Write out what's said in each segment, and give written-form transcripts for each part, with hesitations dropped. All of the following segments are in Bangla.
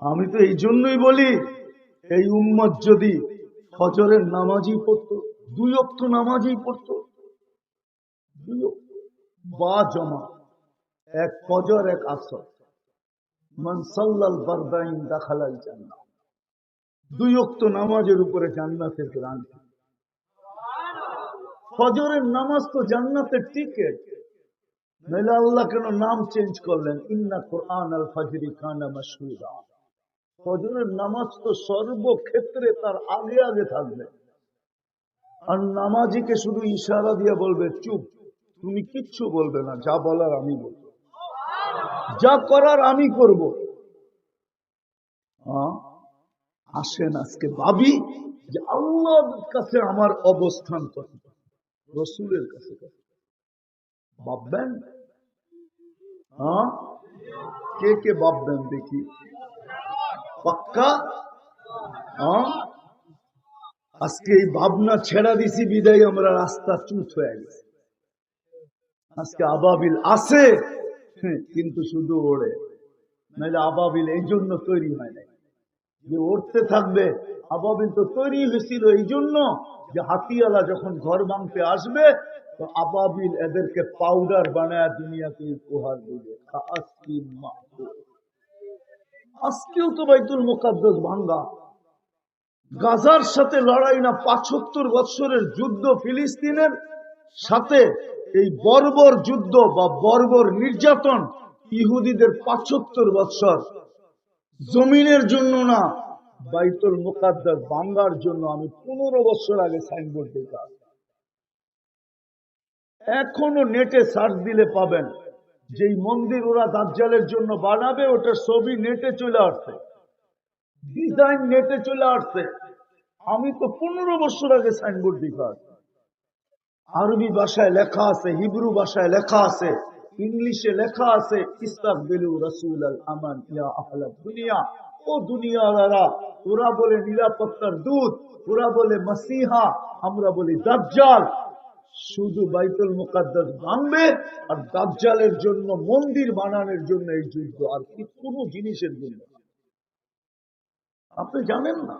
আমি তো এই জন্যই বলি, এই উম্মত যদি ফজরের নামাজই পড়তো, 2 ওয়াক্ত নামাজই পড়তো, 2 ওয়াক্ত বা জমা, এক ফজর এক আসর, মান সাল্লাল ফারদাইন দাখালাল জান্নাহ, 2 ওয়াক্ত নামাজের উপরে জান্নাতের গ্যারান্টি। ফজরের নামাজ তো জান্নাতের টিকেট, নইলে আল্লাহ কেন নাম চেঞ্জ করলেন? ইন্না কুরআন আল ফাজরি কানা মাশহুদা। ফজরের নামাজ তো সর্বক্ষেত্রে তার আগে আগে থাকবে, আর নামাজিকে শুধু ইশারা দিয়ে বলবে চুপ, তুমি কিচ্ছু বলবে না, যা বলার আমি বলবো, যা করার আমি করব। আসেন আজকে ভাবি যে আল্লাহর কাছে আমার অবস্থান কত, রসুলের কাছে ভাববেন। কে কে ভাববেন দেখি, পাক্কা? আজকে এই ভাবনা ছেড়া দিছি বিদায় আমরা রাস্তা চুপ হয়ে গেছে। আজকে আবাবিল আছে কিন্তু শুধু ওড়ে, নাহলে আবাবিল এই জন্য তৈরি হয় নাই যে উড়তে থাকবে। আবাবিল তো তৈরি হয়েছিল এই জন্য যে হাতিওয়ালা যখন ঘর ভাঙতে আসবে তো আবাবিল এদেরকে পাউডার বানায় দুনিয়াকে উপহার দেবে। আজকেও তো বাইতুল মুকাদ্দাস ভাঙ্গা, গাজার সাথে লড়াই না, ৭৫ বছরের যুদ্ধ ফিলিস্তিনের সাথে, এই বর্বর যুদ্ধ বা বর্বর নির্যাতন ইহুদিদের ৭৫ বছর, জমিনের জন্য না, বাইতুল মুকাদ্দাস ভাঙ্গার জন্য। আমি 15 বছর আগে সাইনবোর্ড দেখলাম, এখনো নেটে সার্চ দিলে পাবেন, যেই মন্দির ওরা দাজ্জালের জন্য বানাবে ওটার ছবি নেটে চলে আসছে, ডিজাইন নেটে চলে আসছে। আমি তো 15 বছর আগে সাইনবোর্ড দেখলাম, আরবি ভাষায় লেখা আছে, হিব্রু ভাষায় লেখা আছে, ইংলিশে লেখা আছে, ইস্তাকবিলু রাসূলাল আমান ইয়া আহলাদ দুনিয়া। ও দুনিয়াওয়ালারা, ওরা বলে নিরাপত্তার দূত, ওরা বলে মাসিহা, আমরা বলি দাজ্জাল। শুধু বাইতুল মুকাদ্দাস ভাঙবে আর দাজ্জালের জন্য মন্দির বানানোর জন্য এই যুদ্ধ, আর কি কোনো জিনিসের জন্য। আপনি জানেন না,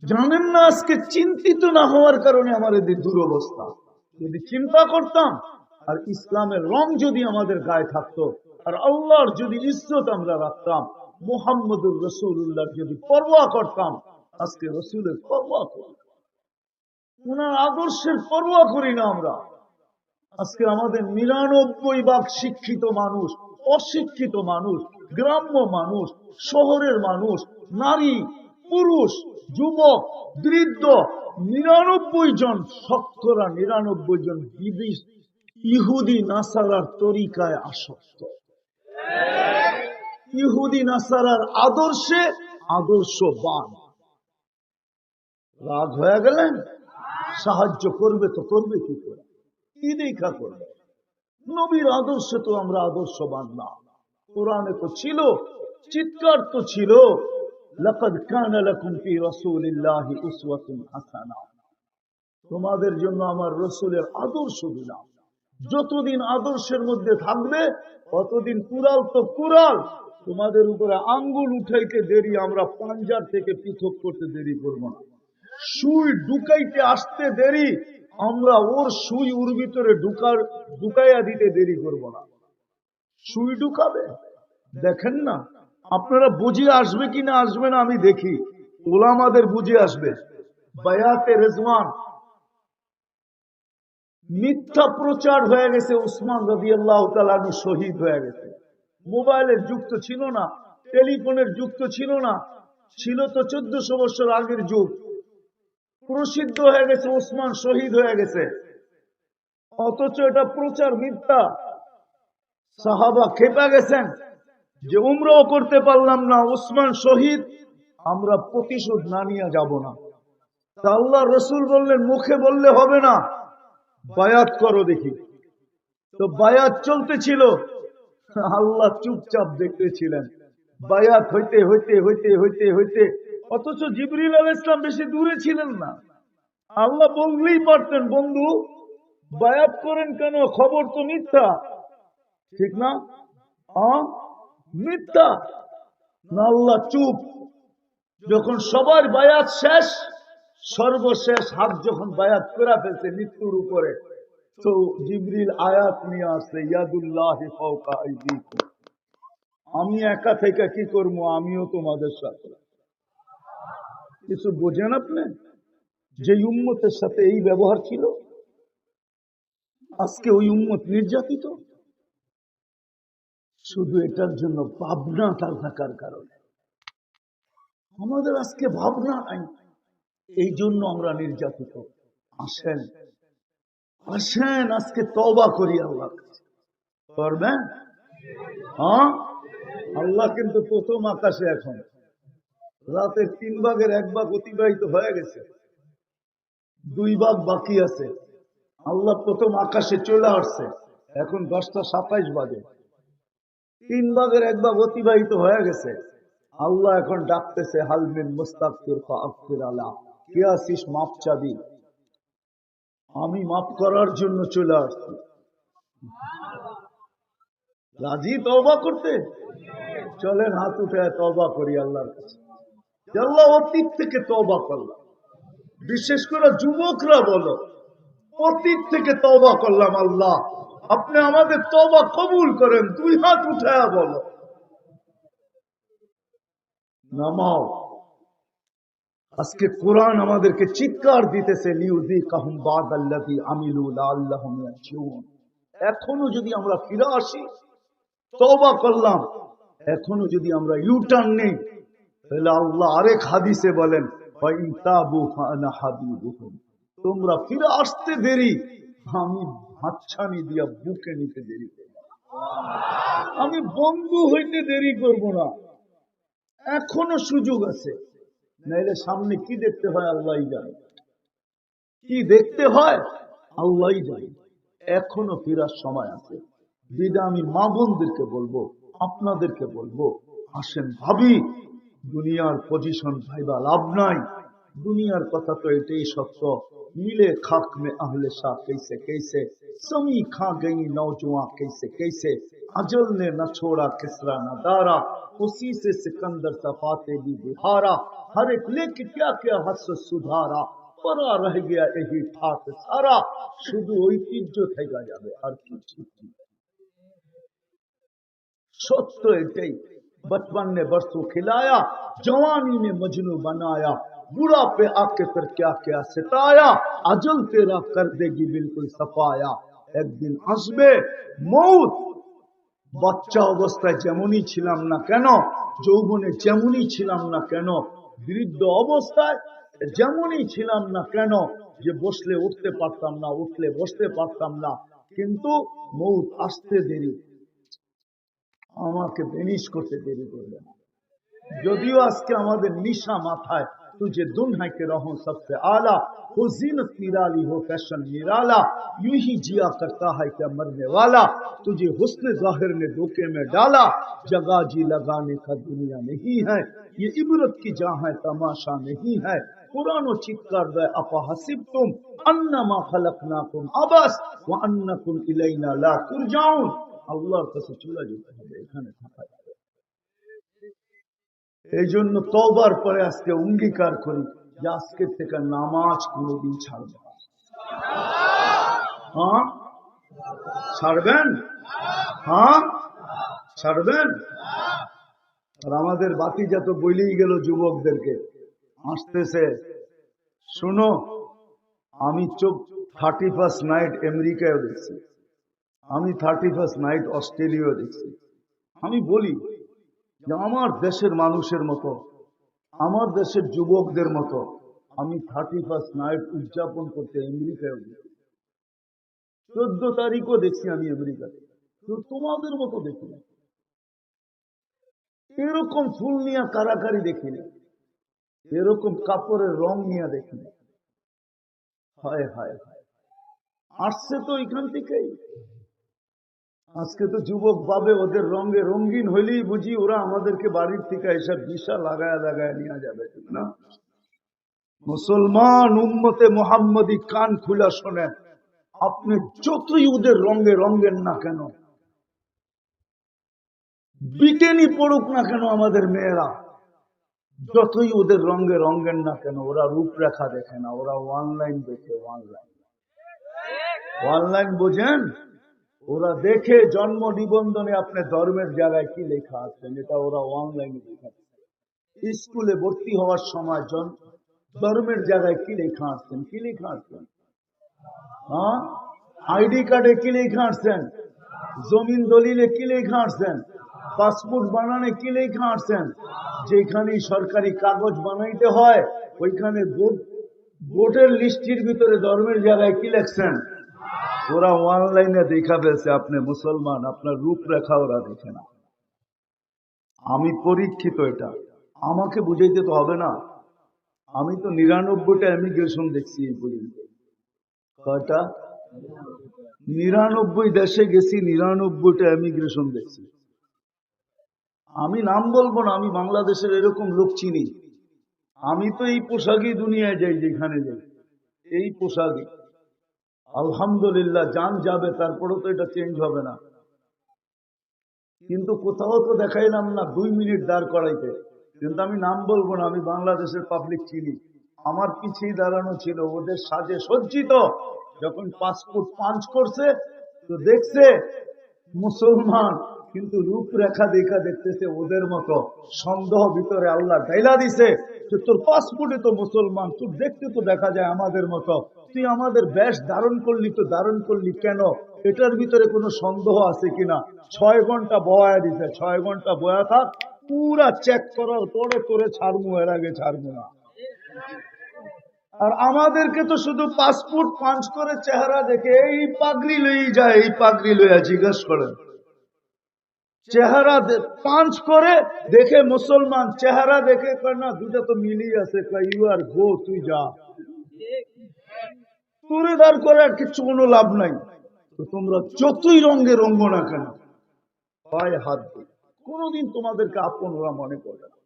জানেন না। আজকে চিন্তিত না হওয়ার কারণে আমাদের দুরবস্থা। যদি চিন্তা করতাম আর ইসলামের রং যদি আমাদের গায়ে থাকতো, আর আল্লাহর যদি ইজ্জত আমরা রাখতাম, মুহাম্মদুর রাসূলুল্লাহর যদি পরোয়া করতাম, আজকে রসুলের পরোয়া করি, ওনার আদর্শের পরোয়া করি না আমরা। আজকে আমাদের ৯৯% শিক্ষিত মানুষ, অশিক্ষিত মানুষ, গ্রাম্য মানুষ, শহরের মানুষ, নারী, পুরুষ, যুবক, বৃদ্ধ, ৯৯ জন, শতকরা ৯৯ জন বিদেশ ইহুদি নাসারার তরিকায় আসক্ত, ইহুদি নাসারার আদর্শে আদর্শবান। রাগ হয়ে গেলেন? সাহায্য করবে তো করবে কি করে, কি দেখা করবে? নবীর আদর্শে তো আমরা আদর্শবান না। কোরআনে তো ছিল, চিৎকার তো ছিল, লাকাদ কানা লাকুম ফি রাসূলিল্লাহি উসওয়াতুন হাসানাহ, তোমাদের জন্য আমার রসুলের আদর্শ দিলাম। যতদিন আদর্শের মধ্যে থাকবে ততদিন কুরাল তো কুরাল, তোমাদের উপরে আঙ্গুল উঠাইতে দেরি, আমরা পাঞ্জার থেকে পৃথক করতে দেরি করব না। সুই ঢুকাইতে আসতে দেরি, আমরা ওর সুই ওর ভিতরে ঢুকাইয়া দিতে দেরি করব না। সুই ঢুকাবে, দেখেন না আপনারা বুঝে আসবে কিনা আসবে না, আমি দেখি ওলামাদের বুঝে আসবে। বায়াতে রিজওয়ান মিথ্যা প্রচার হয়ে গেছে, উসমান রাদিয়াল্লাহু তাআলা আনহু শহীদ হয়ে গেছে। মোবাইলের যুগ তো ছিল না, টেলিফোনের যুগ তো ছিল না, ছিল তো 1400 বছর আগের যুগ। প্রসিদ্ধ হয়ে গেছে উসমান শহীদ হয়ে গেছে, অথচ এটা প্রচার মিথ্যা। সাহাবা খেপে গেছেন যে উমরাও করতে পারলাম না, উসমান শহীদ, আমরা প্রতিশোধ না নিয়ে যাব না। তা আল্লাহ রসুল বললেন মুখে বললে হবে না, বায়াত করো দেখি। তো বায়াত চলতেছিল, আল্লাহ চুপচাপ দেখতেছিলেন। বায়াত হইতে হইতে হইতে হইতে হইতে, অথচ জিবরিল আলাইহিস সালাম বেশি দূরে ছিলেন না। আল্লাহ বললেই পারতেন বন্ধু বায়াত করেন কেন, খবর তো মিথ্যা, ঠিক না? মিথ্যা না? আল্লাহ চুপ। যখন সবার বায়াত শেষ, সর্বশেষ হাত যখন বায়াত করে ফেলছে মৃত্যুর উপরে, তো জিবরিল আয়াত নিয়ে আসছে, ইয়াদুল্লাহি ফাওকা আইদিকুম। আমি একা থেকে কি করবো? আমিও তোমাদের সাথে। কিছু বোঝেন আপনি? যে উম্মতের সাথে এই ব্যবহার ছিল, আজকে ওই উম্মত নির্যাতিত, শুধু এটার জন্য ভাবনা থাকার কারণে। আমাদের আজকে ভাবনা নাই, এই জন্য আমরা নির্যাতিত। আসেন আসেন আজকে তওবা করি আল্লাহর কাছে। করবেন? হ্যাঁ, আল্লাহ কিন্তু প্রথম আকাশে। এখন রাতের 3 ভাগের 1 ভাগ অতিবাহিত হয়ে গেছে, 2 ভাগ বাকি আছে। আল্লাহ প্রথম আকাশে চলে আসছে, এখন 10টা 27 বাজে। 3 ভাগের 1 ভাগ অতিবাহিত হয়ে গেছে। আল্লাহ এখন ডাকতেছে, হালমিন মুস্তাগফির ফাগফির আলা, কে আসিস মাপ চাবি? আমি মাফ করার জন্য চলে আসছি। রাজি তওবা করতে? চলেন হাত উঠে তওবা করি আল্লাহর কাছে। আল্লাহ অতীত থেকে তওবা করলাম, বিশেষ করে যুবকরা বলো, অতীত থেকে তওবা করলাম। আল্লাহ আপনি আমাদের তওবা কবুল করেন। 2 হাত উঠায়া বলো। নামাও। আজকে কোরআন আমাদেরকে চিৎকার দিতেছে, লিউযিকাহুম বাদাল্লাযী আমিলু লাআল্লাহুম ইয়ারজিউন। এখনো যদি আমরা ফিরে আসি, তওবা করলাম, এখনো যদি আমরা ইউটার্ন নেই, তাহলে আল্লাহ আরেক হাদিসে বলেন, ফাইন তাবু ফাআনা হাবিবুহুম। তোমরা ফিরে আসতে দেরি, আমি হাতছানি দিয়া বুকে নিতে দেরি করব। আমি বন্ধু হইতে দেরি করব না। এখনো সুযোগ আছে। নাইলে সামনে কি দেখতে হয় আল্লাহই জানে, কি দেখতে হয় আল্লাহই জানে। এখনো ফিরার সময় আছে। বিদা আমি মা বোনদেরকে বলবো, আপনাদেরকে বলবো, আসেন ভাবি। দুনিয়ার পজিশন ভাইবা লাভ নাই। দুনিয়ার কথা তো এটাই সত্য, মিলে খাক মে আহলে শাহ कैसे कैसे, समी खा गई नौजवां कैसे कैसे, अजल ने न छोड़ा किसरा न दारा, उसी से सिकंदर सफाते भी बुहारा, हर एक लेके क्या क्या हस सुधारा, परा रह गया यही ठाट सारा, শুধু ঐতিহ্য থেকে যাবে আর কিছু। सत्य एटाई, बचपन ने बरसों खिलाया, जवानी ने मजनू बनाया, बुढ़ा पे आके फिर क्या क्या सिताया, अजल तेरा कर देगी बिल्कुल सफाया, एक दिन আসবে মৌত। বাচ্চা অবস্থায় যেমনই ছিলাম না কেন, যৌবনে যেমনই ছিলাম না কেন, বৃদ্ধ অবস্থায় যেমনই ছিলাম না কেন, যে বসলে উঠতে পারতাম না, উঠলে বসতে পারতাম না, কিন্তু মৌত আসতে দেরি, আমাকে বেনিশ করতে দেরি করবে না। যদিও আজকে আমাদের নিশা মাথায়, तुझे दुनिया के रहो सबसे आला, हो जीनत निराली हो फैशन निराला, यूं ही जिया करता है क्या मरने वाला, तुझे हुस्न जाहिर ने धोखे में डाला, जगह जी लगाने का दुनिया नहीं है, ये इबरत की जहाँ है तमाशा नहीं है, पुरानो चित्कार दे अपा हसिब तुम अन्नमा खलकनाकुम अबस व अन्नकुम इलैना ला तुरजाउन। আল্লাহর কাছে চলে যেতে হবে, এখানে থাকা যাবে। এই জন্য তওবার পরে আজকে অঙ্গীকার করি যে আজকে থেকে নামাজ কোনোদিন ছাড়ব না। হ্যাঁ ছাড়বেন? হ্যাঁ ছাড়বেন? আর আমাদের বাতিজা তো বলেই গেল যুবকদেরকে, আসতেছে, শুনো, আমি 31st নাইট আমেরিকায় দেখছি, আমি 31st নাইট অস্ট্রেলিয়া দেখছি। আমি বলি যে আমার দেশের মানুষের মতো, আমার দেশের যুবকদের মতো আমি 31st নাইট উদযাপন করতে আমেরিকায় দেখছি। 14 তারিখও দেখছি আমি আমেরিকাতে, তো তোমাদের মতো দেখি না। এরকম ফুল নিয়ে কারাকারি দেখি না, এরকম কাপড়ের রং নিয়ে দেখি না। হায় হায় হায়, আসছে তো এখান থেকেই। আজকে তো যুবক ভাবে ওদের রঙে রঙিন হইলেই বুঝি ওরা আমাদেরকে বাড়ির থেকে এসব ভিসা লাগায় লাগায় নিয়ে যাবে, ঠিক না? মুসলমান উম্মতে মুহাম্মদী কান খুলা শোনেন, আপনি যতই ওদের রঙে রঙেন না কেন, বিটেনি পড়ুক না কেন আমাদের মেয়েরা, যতই ওদের রঙে রঙের না কেন, ওরা রূপরেখা দেখে না, ওরা অনলাইন দেখে। অনলাইন বোঝেন? ওরা দেখে জন্ম নিবন্ধনে আপনার ধর্মের জায়গায় কি লেখা আছে, এটা ওরা অনলাইনে লেখা। স্কুলে ভর্তি হওয়ার সময় ধর্মের জায়গায় কি লেখা আসছেন, কি লেখা আসছেন? হ্যাঁ, আইডি কার্ডে কি লেখা আসছেন, জমিন দলিলে কি লেখা আসছেন, পাসপোর্ট বানানে কি লেখা আসছেন, যেখানে সরকারি কাগজ বানাইতে হয় ওইখানে ভোটের লিস্টির ভিতরে ধর্মের জায়গায় কি লেখছেন। ওরা অনলাইনে দেখা ফেলছে আপনি মুসলমান, আপনার রূপরেখা ওরা দেখে না। আমি পরীক্ষিত, এটা আমাকে বুঝাইতে তো হবে না। আমি তো 99টা ইমিগ্রেশন দেখছি এই পর্যন্ত। কয়টা? 99 দেশে গেছি, 99টা ইমিগ্রেশন দেখছি। আমি নাম বলবো না, আমি বাংলাদেশের এরকম লোক চিনি। আমি তো এই পোশাকই দুনিয়ায় যাই, যেখানে যাই এই পোশাকই। আলহামদুলিল্লাহ, জান যাবে, তারপরেও তো এটা চেঞ্জ হবে না। কিন্তু কোথাও তো দেখাইলাম না 2 মিনিট দাঁড় করাইতে। কিন্তু আমি নাম বলবো না, আমি বাংলাদেশের পাবলিক চিনি। আমার পিছিয়ে দাঁড়ানো ছিল, ওদের সাজে সজ্জিত। যখন পাসপোর্ট পাঞ্চ করছে তো দেখছে মুসলমান, কিন্তু রূপরেখা দেখা দেখতেছে ওদের মতো। সন্দেহ ভিতরে আল্লাহ ঢাইলা দিছে যে তোর পাসপোর্টে তো মুসলমান, তোর দেখতে তো দেখা যায় আমাদের মতো, তুই আমাদের বেশ ধারণ করলি, তো ধারণ করলি কেন? এটার ভিতরে কোনো সন্দেহ আছে কিনা? 6 ঘন্টা বয়া দিছে, 6 ঘন্টা বয়া থাক, পুরা চেক করার পরে তোরে ছাড়বো, এর আগে ছাড়বো না। আর আমাদেরকে তো শুধু পাসপোর্ট পাঞ্চ করে চেহারা দেখে এই পাগড়ি লই যায়, এই পাগড়ি লইয়া জিজ্ঞেস করেন, চেহারা পাঞ্চ করে দেখে মুসলমান, চেহারা দেখে কয় না দুটা তো মিলি আছে, ইউ আর গো, তুই যা। তুরে দাঁড় করে আর কিছু কোনো লাভ নাই। তো তোমরা যতই রঙে রঙ্গ না কেন, পায়ে হাত দিই, কোনদিন তোমাদেরকে আপন ওরা মনে করে না।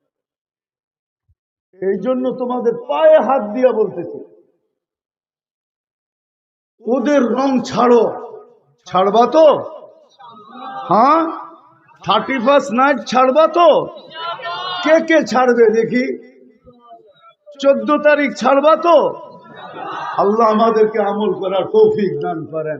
এই জন্য তোমাদের পায়ে হাত দিয়া বলতেছে, ওদের রং ছাড়ো। ছাড়বা তো? হ্যাঁ, 31st নাইট ছাড়বা তো? কে কে ছাড়বে দেখি? 14 তারিখ ছাড়বা তো? আল্লাহ আমাদেরকে আমল করার তৌফিক দান করেন।